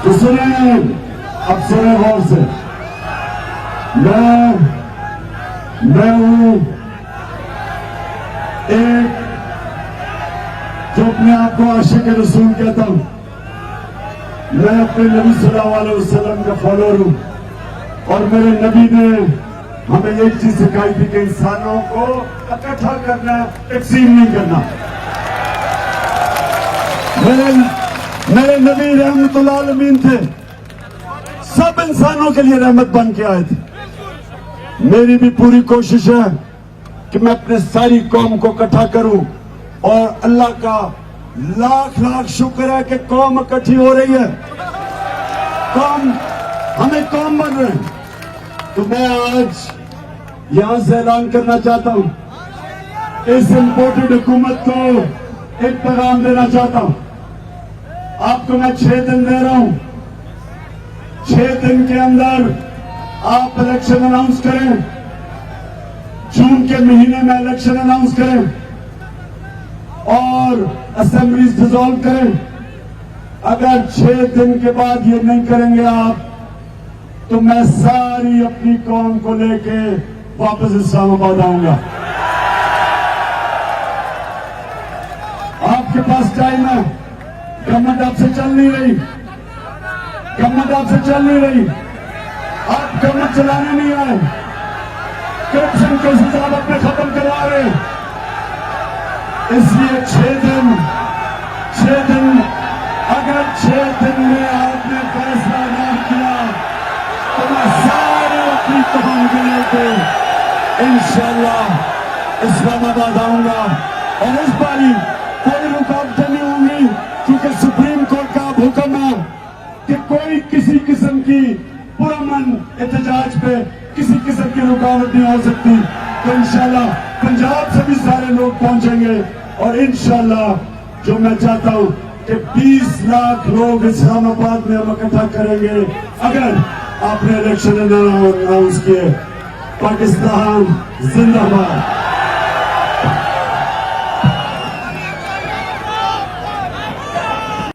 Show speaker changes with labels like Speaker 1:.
Speaker 1: तो सुनिए, अब सुने गौर से। मैं हूं एक जो अपने आप को आशिक रसूल कहता हूं। मैं अपने नबी सल्लल्लाहु अलैहि वसल्लम का फॉलोअर हूं और मेरे नबी ने हमें एक चीज सिखाई थी कि इंसानों को इकट्ठा करना, तकसीम नहीं करना। मेरे नबी रहमतुल आलमीन थे, सब इंसानों के लिए रहमत बन के आए थे। मेरी भी पूरी कोशिश है कि मैं अपने सारी कौम को इकट्ठा करूं और अल्लाह का लाख लाख शुक्र है कि कौम इकट्ठी हो रही है, हमें कौम बन रहे हैं। तो मैं आज यहां से ऐलान करना चाहता हूं, इस इम्पोर्टेड हुकूमत को एक पैगाम देना चाहता हूं। आपको मैं 6 दिन दे रहा हूं, 6 दिन के अंदर आप इलेक्शन अनाउंस करें, जून के महीने में इलेक्शन अनाउंस करें और असेंबलीज डिसॉल्व करें। अगर 6 दिन के बाद ये नहीं करेंगे आप, तो मैं सारी अपनी कौम को लेके वापस इस्लामाबाद आऊंगा। आपके पास टाइम है, गवर्नमेंट आपसे चल नहीं रही, आप गवर्नमेंट चलाने नहीं आए, करप्शन केसेस आप अपने खत्म करवा रहे हैं। इसलिए 6 दिन अगर 6 दिन में आपने फैसला नहीं किया तो मैं सारे अपनी कौम के लेके इंशाअल्लाह इस्लामाबाद आऊंगा और इस बारी कोई रुकावटें नहीं होंगी, क्योंकि सुप्रीम कोर्ट का हुक्म है कि कोई किसी किस्म की पुरअमन एहतजाज पे किसी किस्म की रुकावट नहीं हो सकती। तो इंशाअल्लाह पंजाब से भी सारे लोग पहुंचेंगे और इंशाअल्लाह जो मैं चाहता हूं कि 20 लाख लोग इस्लामाबाद में हम इकट्ठा करेंगे अगर आपने इलेक्शन अनाउंस किए। पाकिस्तान जिंदाबाद।